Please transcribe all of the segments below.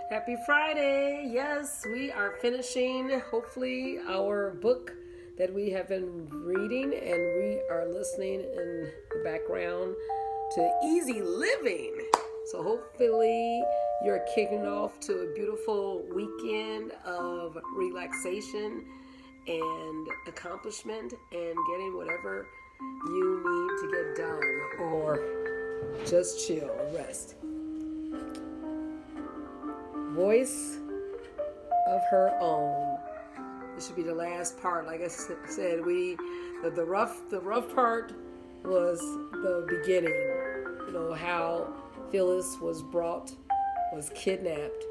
Happy Friday. Yes, we are finishing, hopefully, our book that we have been reading, and we are listening in the background to Easy Living. So hopefully you're kicking off to a beautiful weekend of relaxation and accomplishment and getting whatever you need to get done, or just chill and rest. Voice of her own. This should be the last part. Like I said, the rough part was the beginning. You know how Phyllis was kidnapped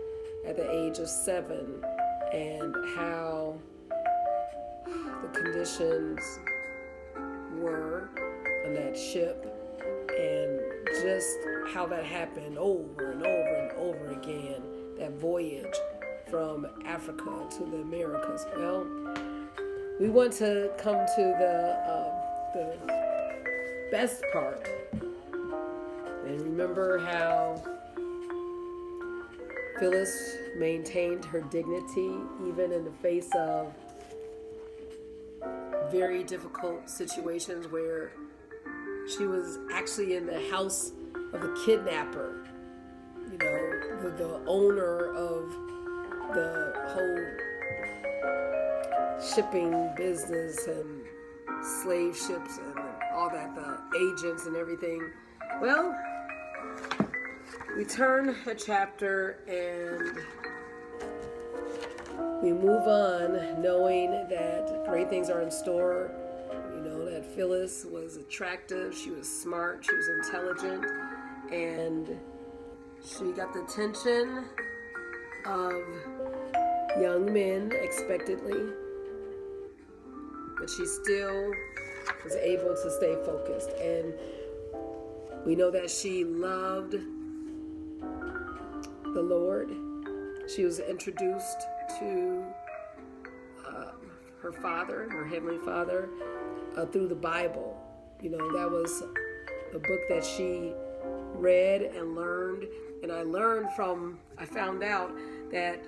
at the age of 7, and how the conditions were on that ship, and just how that happened over and over and over again. That voyage from Africa to the Americas. Well, we want to come to the best part, and remember how Phyllis maintained her dignity even in the face of very difficult situations where she was actually in the house of the kidnapper. You know, the owner of the whole shipping business and slave ships and all that, the agents and everything. Well, we turn a chapter and we move on knowing that great things are in store. You know, that Phyllis was attractive, she was smart, she was intelligent, and she got the attention of young men expectedly, but she still was able to stay focused. And we know that she loved the Lord. She was introduced to her Father, her Heavenly Father, through the Bible. You know, that was a book that she read and learned. And I found out that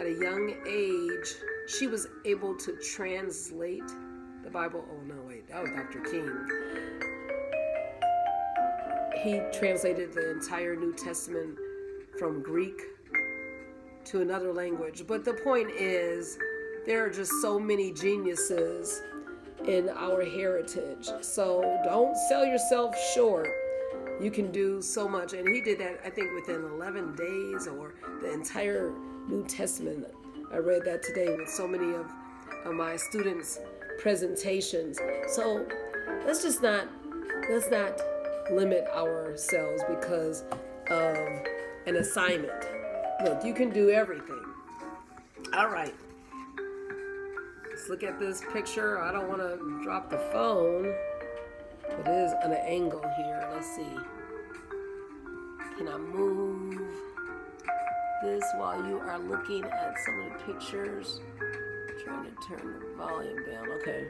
at a young age, she was able to translate the Bible. Oh, no, wait, that was Dr. King. He translated the entire New Testament from Greek to another language. But the point is, there are just so many geniuses in our heritage. So don't sell yourself short. You can do so much. And he did that, I think, within 11 days, or the entire New Testament. I read that today with so many of my students' presentations. So let's not limit ourselves because of an assignment. Look, you can do everything. All right. Let's look at this picture. I don't want to drop the phone. It is on an angle here. Let's see. Can I move this while you are looking at some of the pictures? I'm trying to turn the volume down. Okay.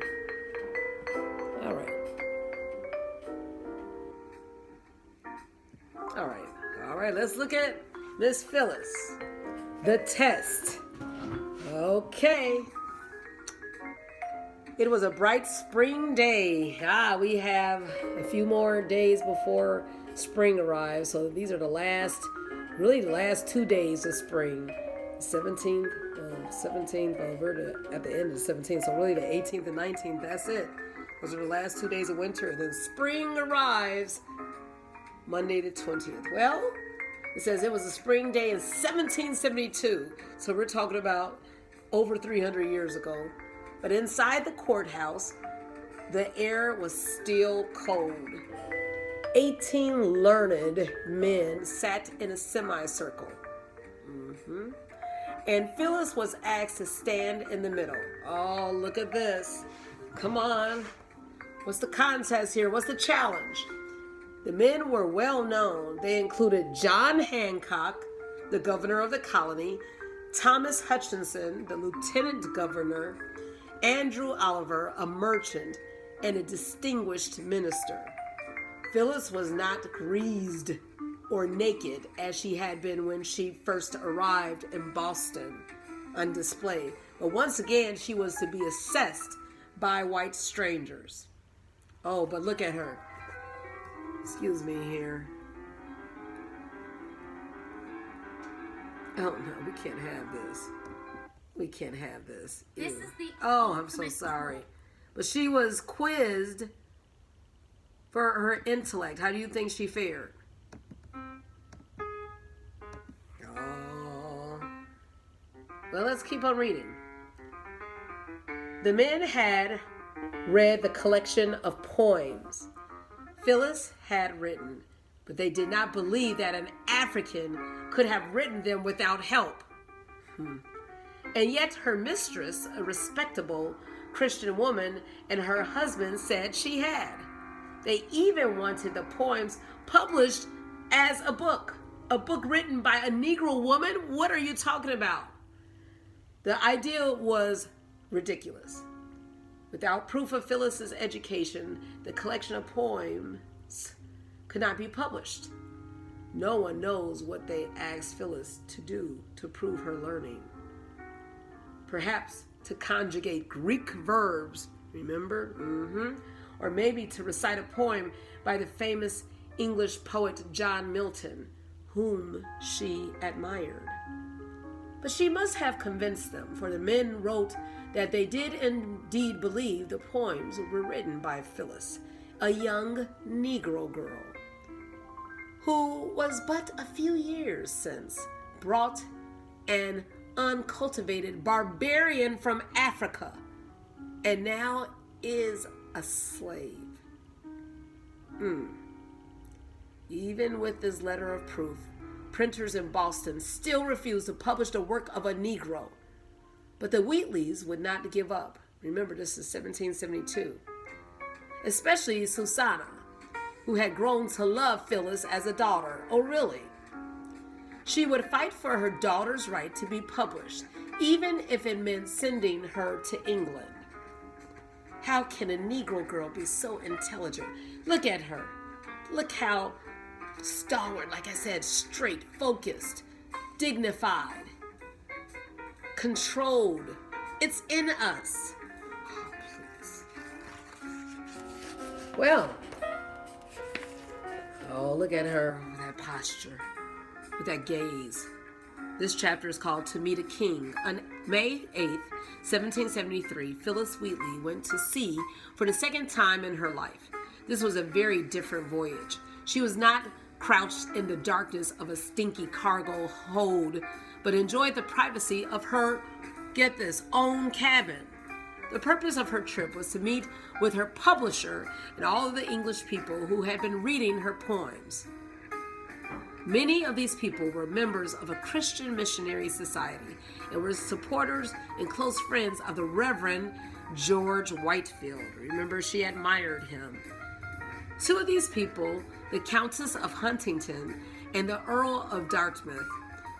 All right. All right. Let's look at Miss Phyllis. The test. Okay. It was a bright spring day. We have a few more days before spring arrives. So these are the last 2 days of spring. 17th, we're at the end of the 17th. So really the 18th and 19th, that's it. Those are the last 2 days of winter. And then spring arrives Monday the 20th. Well, it says it was a spring day in 1772. So we're talking about over 300 years ago. But inside the courthouse, the air was still cold. 18 learned men sat in a semicircle. And Phyllis was asked to stand in the middle. Oh, look at this. Come on. What's the contest here? What's the challenge? The men were well known. They included John Hancock, the governor of the colony, Thomas Hutchinson, the lieutenant governor, Andrew Oliver, a merchant, and a distinguished minister. Phyllis was not greased or naked as she had been when she first arrived in Boston on display. But once again, she was to be assessed by white strangers. Oh, but look at her. Excuse me here. Oh, no, we can't have this. We can't have this. This is the Oh, I'm so sorry. But she was quizzed for her intellect. How do you think she fared? Oh. Well, let's keep on reading. The men had read the collection of poems Phyllis had written, but they did not believe that an African could have written them without help. And yet her mistress, a respectable Christian woman, and her husband said she had. They even wanted the poems published as a book written by a Negro woman? What are you talking about? The idea was ridiculous. Without proof of Phyllis's education, the collection of poems could not be published. No one knows what they asked Phyllis to do to prove her learning. Perhaps to conjugate Greek verbs, remember? Or maybe to recite a poem by the famous English poet John Milton, whom she admired. But she must have convinced them, for the men wrote that they did indeed believe the poems were written by Phyllis, a young Negro girl, who was but a few years since brought an uncultivated barbarian from Africa, and now is a slave. Even with this letter of proof, printers in Boston still refused to publish the work of a Negro. But the Wheatleys would not give up. Remember, this is 1772. Especially Susanna, who had grown to love Phyllis as a daughter. Oh, really? She would fight for her daughter's right to be published, even if it meant sending her to England. How can a Negro girl be so intelligent? Look at her. Look how stalwart, like I said, straight, focused, dignified, controlled. It's in us. Oh, please. Well, oh, look at her with that posture, with that gaze. This chapter is called To Meet a King. On May 8th, 1773, Phyllis Wheatley went to sea for the second time in her life. This was a very different voyage. She was not crouched in the darkness of a stinky cargo hold, but enjoyed the privacy of her, get this, own cabin. The purpose of her trip was to meet with her publisher and all of the English people who had been reading her poems. Many of these people were members of a Christian missionary society and were supporters and close friends of the Reverend George Whitefield. Remember, she admired him. Two of these people, the Countess of Huntington and the Earl of Dartmouth,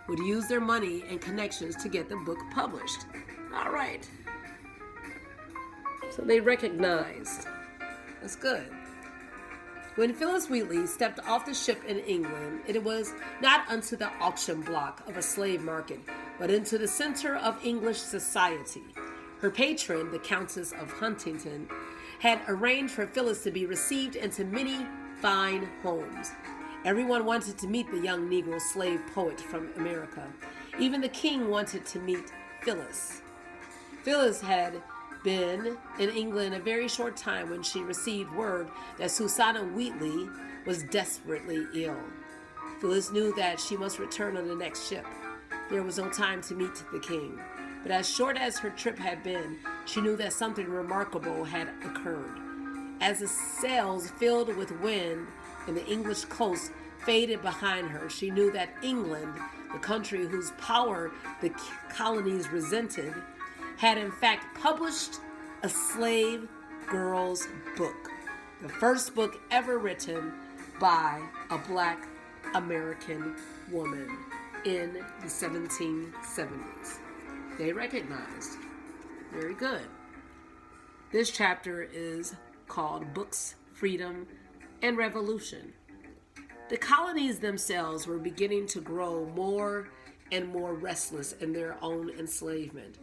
would use their money and connections to get the book published. All right. So they recognized. That's good. When Phyllis Wheatley stepped off the ship in England, it was not unto the auction block of a slave market, but into the center of English society. Her patron, the Countess of Huntington, had arranged for Phyllis to be received into many fine homes. Everyone wanted to meet the young Negro slave poet from America. Even the king wanted to meet Phyllis. Phyllis had been in England a very short time when she received word that Susanna Wheatley was desperately ill. Phyllis knew that she must return on the next ship. There was no time to meet the king. But as short as her trip had been, she knew that something remarkable had occurred. As the sails filled with wind and the English coast faded behind her, she knew that England, the country whose power the colonies resented, had in fact published a slave girl's book, the first book ever written by a Black American woman in the 1770s. They recognized. Very good. This chapter is called Books, Freedom, and Revolution. The colonies themselves were beginning to grow more and more restless in their own enslavement.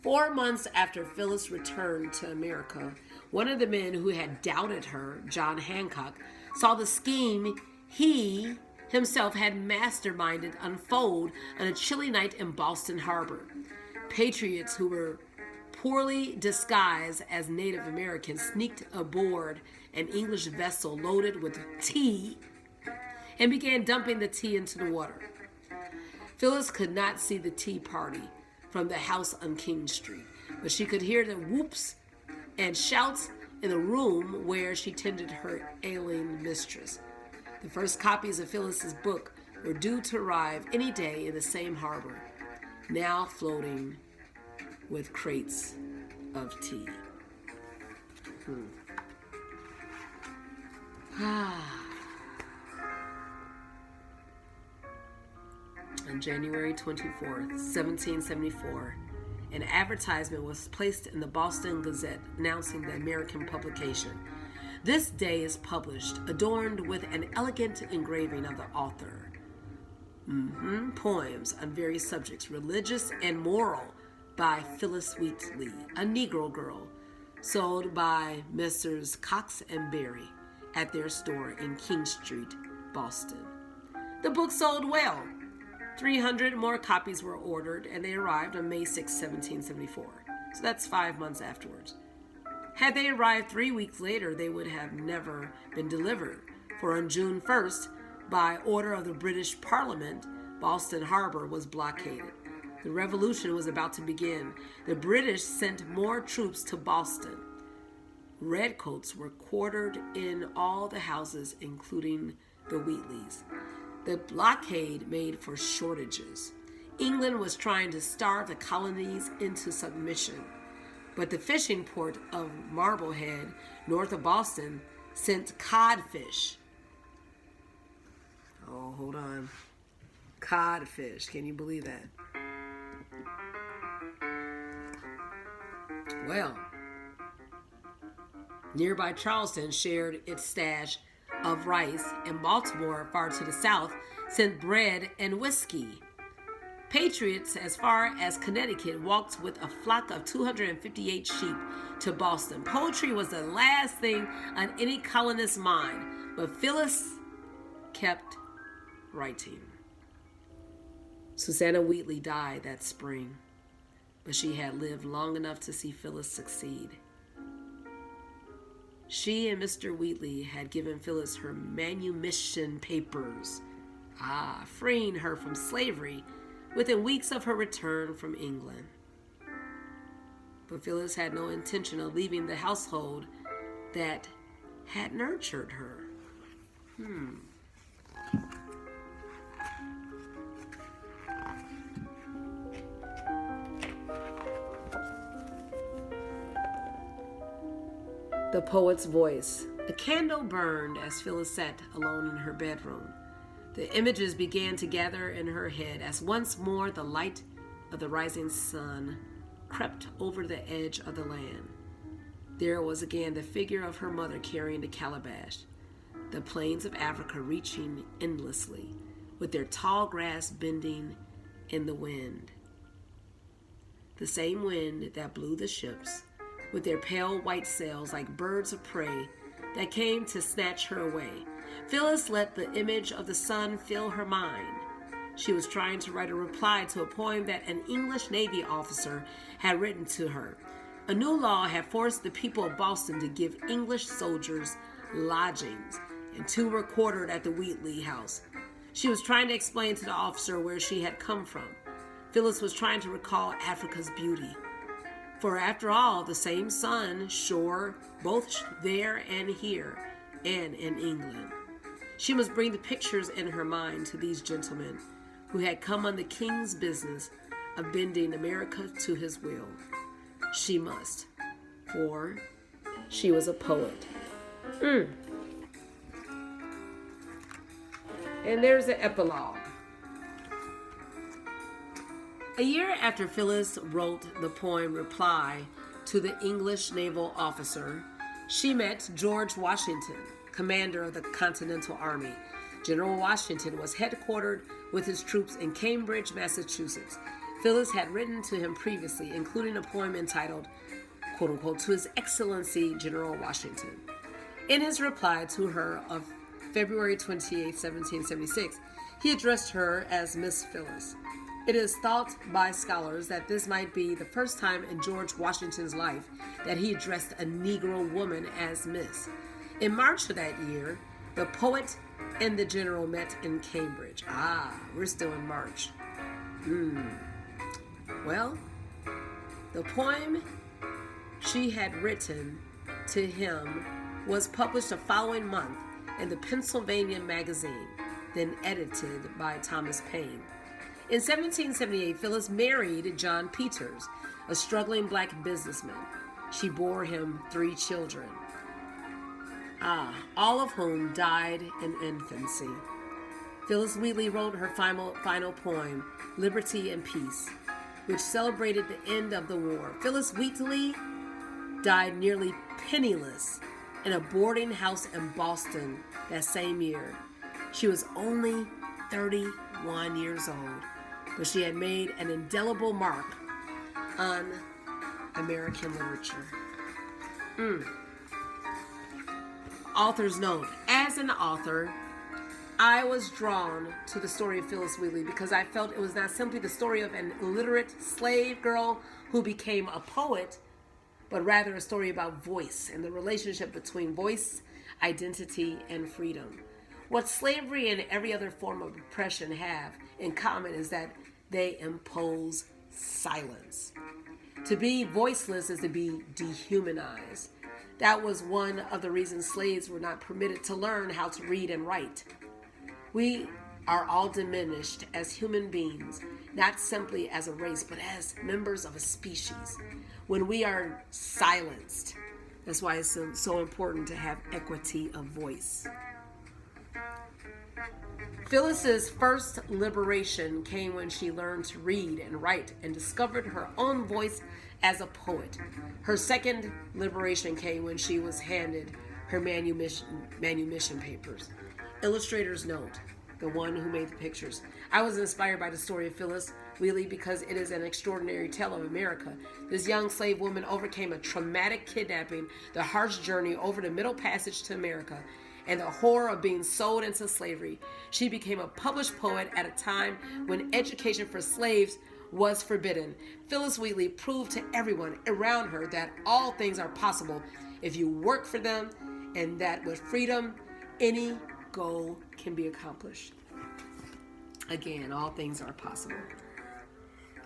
4 months after Phyllis returned to America, one of the men who had doubted her, John Hancock, saw the scheme he himself had masterminded unfold on a chilly night in Boston Harbor. Patriots who were poorly disguised as Native Americans sneaked aboard an English vessel loaded with tea and began dumping the tea into the water. Phyllis could not see the tea party from the house on King Street, but she could hear the whoops and shouts in the room where she tended her ailing mistress. The first copies of Phyllis's book were due to arrive any day in the same harbor, now floating with crates of tea. On January 24th, 1774, an advertisement was placed in the Boston Gazette announcing the American publication. This day is published, adorned with an elegant engraving of the author. Poems on various subjects, religious and moral, by Phyllis Wheatley, a Negro girl, sold by Messrs. Cox and Berry at their store in King Street, Boston. The book sold well. 300 more copies were ordered, and they arrived on May 6, 1774. So that's 5 months afterwards. Had they arrived 3 weeks later, they would have never been delivered, for on June 1st, by order of the British Parliament, Boston Harbor was blockaded. The revolution was about to begin. The British sent more troops to Boston. Redcoats were quartered in all the houses, including the Wheatleys. The blockade made for shortages. England was trying to starve the colonies into submission, but the fishing port of Marblehead, north of Boston, sent codfish. Oh, hold on. Codfish. Can you believe that? Well, nearby Charleston shared its stash of rice, and Baltimore, far to the south, sent bread and whiskey. Patriots as far as Connecticut walked with a flock of 258 sheep to Boston. Poetry was the last thing on any colonist's mind, but Phyllis kept writing. Susanna Wheatley died that spring, but she had lived long enough to see Phyllis succeed. She and Mr. Wheatley had given Phyllis her manumission papers, freeing her from slavery within weeks of her return from England. But Phyllis had no intention of leaving the household that had nurtured her. The poet's voice. A candle burned as Phyllis sat alone in her bedroom. The images began to gather in her head as once more the light of the rising sun crept over the edge of the land. There was again the figure of her mother carrying the calabash, the plains of Africa reaching endlessly, with their tall grass bending in the wind. The same wind that blew the ships, with their pale white sails like birds of prey that came to snatch her away. Phyllis let the image of the sun fill her mind. She was trying to write a reply to a poem that an English Navy officer had written to her. A new law had forced the people of Boston to give English soldiers lodgings, and 2 were quartered at the Wheatley house. She was trying to explain to the officer where she had come from. Phyllis was trying to recall Africa's beauty. For after all, the same sun shone both there and here, and in England. She must bring the pictures in her mind to these gentlemen who had come on the king's business of bending America to his will. She must, for she was a poet. And there's the epilogue. A year after Phyllis wrote the poem Reply to the English naval officer, she met George Washington, commander of the Continental Army. General Washington was headquartered with his troops in Cambridge, Massachusetts. Phyllis had written to him previously, including a poem entitled, quote unquote, "To His Excellency General Washington." In his reply to her of February 28, 1776, he addressed her as Miss Phyllis. It is thought by scholars that this might be the first time in George Washington's life that he addressed a Negro woman as Miss. In March of that year, the poet and the general met in Cambridge. We're still in March. Well, the poem she had written to him was published the following month in the Pennsylvania Magazine, then edited by Thomas Paine. In 1778, Phyllis married John Peters, a struggling black businessman. She bore him 3 children, all of whom died in infancy. Phyllis Wheatley wrote her final poem, Liberty and Peace, which celebrated the end of the war. Phyllis Wheatley died nearly penniless in a boarding house in Boston that same year. She was only 31 years old, but she had made an indelible mark on American literature. Author's note. As an author, I was drawn to the story of Phyllis Wheatley because I felt it was not simply the story of an illiterate slave girl who became a poet, but rather a story about voice and the relationship between voice, identity, and freedom. What slavery and every other form of oppression have in common is that they impose silence. To be voiceless is to be dehumanized. That was one of the reasons slaves were not permitted to learn how to read and write. We are all diminished as human beings, not simply as a race, but as members of a species. When we are silenced, that's why it's so important to have equity of voice. Phyllis's first liberation came when she learned to read and write and discovered her own voice as a poet. Her second liberation came when she was handed her manumission papers. Illustrator's note, the one who made the pictures. I was inspired by the story of Phyllis Wheatley because it is an extraordinary tale of America. This young slave woman overcame a traumatic kidnapping, the harsh journey over the Middle Passage to America, and the horror of being sold into slavery. She became a published poet at a time when education for slaves was forbidden. Phyllis Wheatley proved to everyone around her that all things are possible if you work for them, and that with freedom, any goal can be accomplished. Again, all things are possible.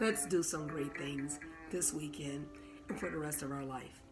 Let's do some great things this weekend and for the rest of our life.